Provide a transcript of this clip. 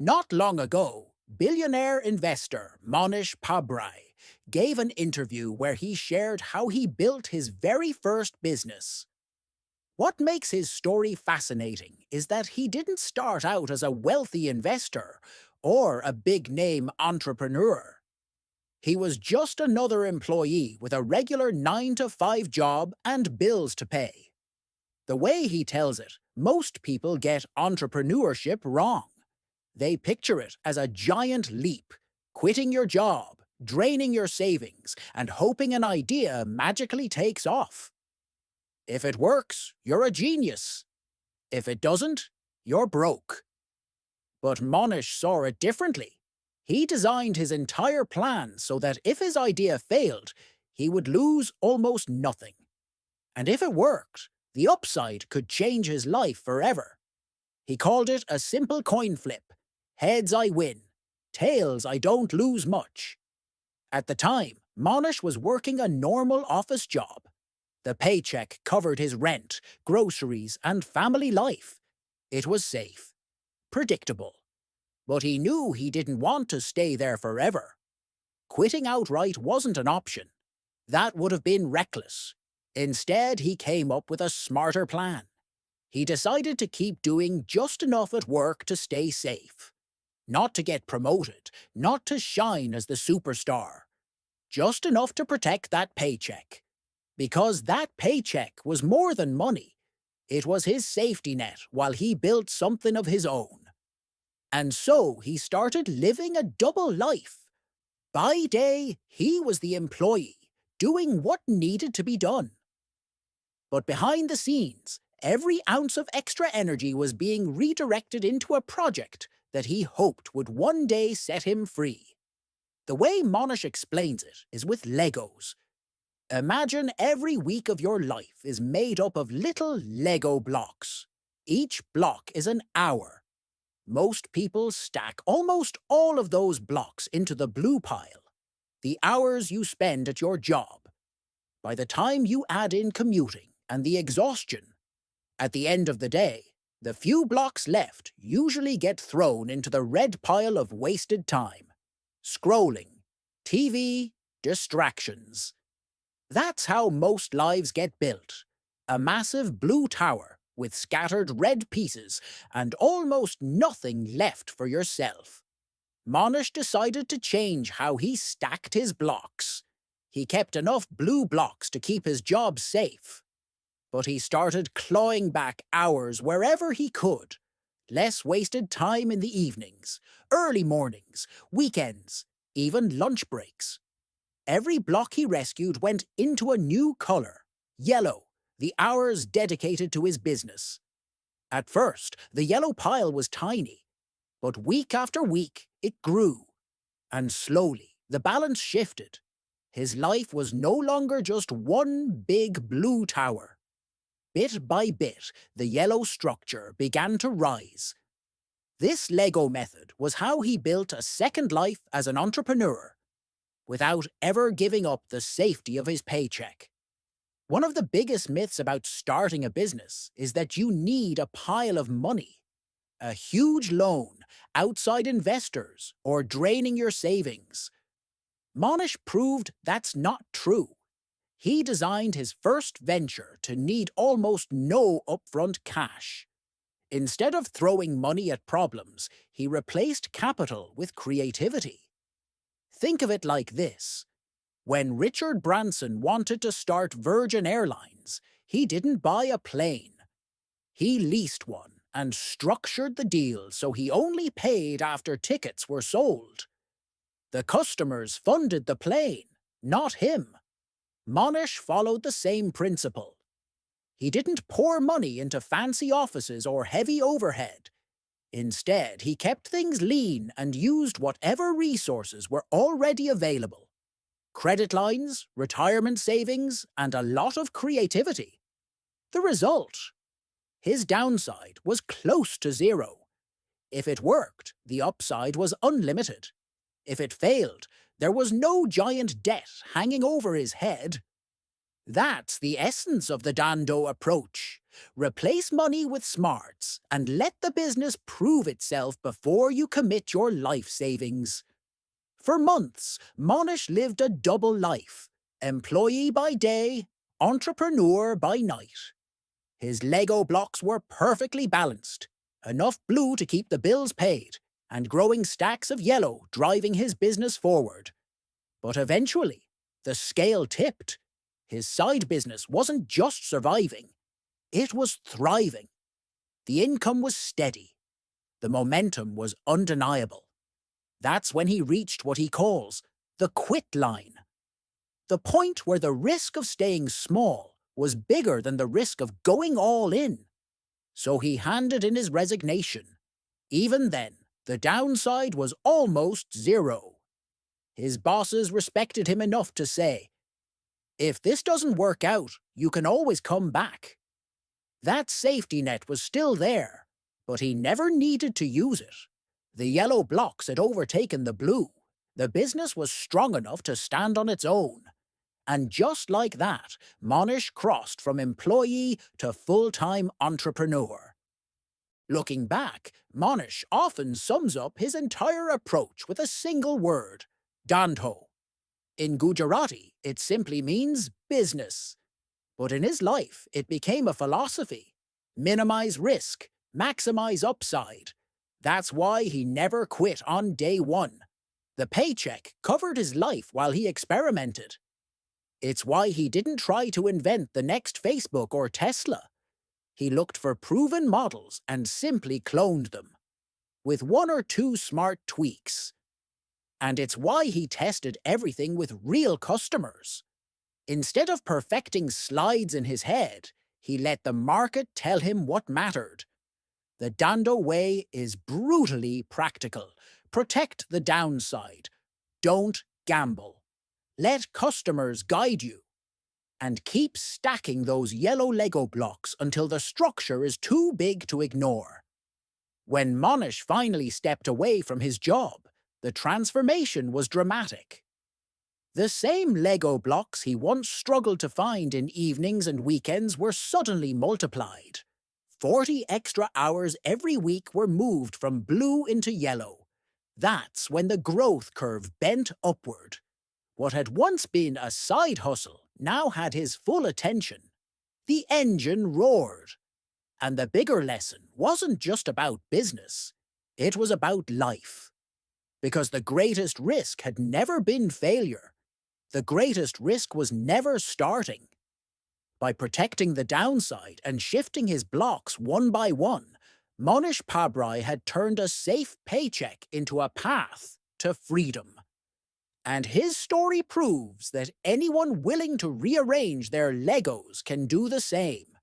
Not long ago, billionaire investor Monish Pabrai gave an interview where he shared how he built his very first business. What makes his story fascinating is that he didn't start out as a wealthy investor or a big-name entrepreneur. He was just another employee with a regular 9-to-5 job and bills to pay. The way he tells it, most people get entrepreneurship wrong. They picture it as a giant leap, quitting your job, draining your savings, and hoping an idea magically takes off. If it works, you're a genius. If it doesn't, you're broke. But Monish saw it differently. He designed his entire plan so that if his idea failed, he would lose almost nothing. And if it worked, the upside could change his life forever. He called it a simple coin flip. Heads I win, tails I don't lose much. At the time, Monish was working a normal office job. The paycheck covered his rent, groceries, and family life. It was safe, predictable. But he knew he didn't want to stay there forever. Quitting outright wasn't an option. That would have been reckless. Instead, he came up with a smarter plan. He decided to keep doing just enough at work to stay safe. Not to get promoted, not to shine as the superstar. Just enough to protect that paycheck. Because that paycheck was more than money. It was his safety net while he built something of his own. And so he started living a double life. By day, he was the employee, doing what needed to be done. But behind the scenes, every ounce of extra energy was being redirected into a project that he hoped would one day set him free. The way Monish explains it is with Legos. Imagine every week of your life is made up of little Lego blocks. Each block is an hour. Most people stack almost all of those blocks into the blue pile, the hours you spend at your job. By the time you add in commuting and the exhaustion, at the end of the day, the few blocks left usually get thrown into the red pile of wasted time. Scrolling, TV, distractions. That's how most lives get built. A massive blue tower with scattered red pieces and almost nothing left for yourself. Monish decided to change how he stacked his blocks. He kept enough blue blocks to keep his job safe. But he started clawing back hours wherever he could. Less wasted time in the evenings, early mornings, weekends, even lunch breaks. Every block he rescued went into a new color, yellow, the hours dedicated to his business. At first, the yellow pile was tiny, but week after week it grew. And slowly, the balance shifted. His life was no longer just one big blue tower. Bit by bit, the yellow structure began to rise. This Lego method was how he built a second life as an entrepreneur, without ever giving up the safety of his paycheck. One of the biggest myths about starting a business is that you need a pile of money, a huge loan, outside investors, or draining your savings. Monish proved that's not true. He designed his first venture to need almost no upfront cash. Instead of throwing money at problems, he replaced capital with creativity. Think of it like this. When Richard Branson wanted to start Virgin Airlines, he didn't buy a plane. He leased one and structured the deal so he only paid after tickets were sold. The customers funded the plane, not him. Monish followed the same principle. He didn't pour money into fancy offices or heavy overhead. Instead, he kept things lean and used whatever resources were already available. Credit lines, retirement savings, and a lot of creativity. The result? His downside was close to zero. If it worked, the upside was unlimited. If it failed, there was no giant debt hanging over his head. That's the essence of the Dhandho approach. Replace money with smarts and let the business prove itself before you commit your life savings. For months, Monish lived a double life, employee by day, entrepreneur by night. His Lego blocks were perfectly balanced, enough blue to keep the bills paid, and growing stacks of yellow driving his business forward. But eventually, the scale tipped. His side business wasn't just surviving, it was thriving. The income was steady. The momentum was undeniable. That's when he reached what he calls the quit line. The point where the risk of staying small was bigger than the risk of going all in. So he handed in his resignation. Even then, the downside was almost zero. His bosses respected him enough to say, "If this doesn't work out, you can always come back." That safety net was still there, but he never needed to use it. The yellow blocks had overtaken the blue. The business was strong enough to stand on its own. And just like that, Monish crossed from employee to full-time entrepreneur. Looking back, Monish often sums up his entire approach with a single word: Dhandho. In Gujarati, it simply means business. But in his life, it became a philosophy: minimize risk, maximize upside. That's why he never quit on day one. The paycheck covered his life while he experimented. It's why he didn't try to invent the next Facebook or Tesla. He looked for proven models and simply cloned them, with one or two smart tweaks. And it's why he tested everything with real customers. Instead of perfecting slides in his head, he let the market tell him what mattered. The Dhandho way is brutally practical. Protect the downside. Don't gamble. Let customers guide you. And keep stacking those yellow Lego blocks until the structure is too big to ignore. When Monish finally stepped away from his job, the transformation was dramatic. The same Lego blocks he once struggled to find in evenings and weekends were suddenly multiplied. 40 extra hours every week were moved from blue into yellow. That's when the growth curve bent upward. What had once been a side hustle now had his full attention. The engine roared. And the bigger lesson wasn't just about business. It was about life. Because the greatest risk had never been failure. The greatest risk was never starting. By protecting the downside and shifting his blocks one by one, Monish Pabrai had turned a safe paycheck into a path to freedom. And his story proves that anyone willing to rearrange their Legos can do the same.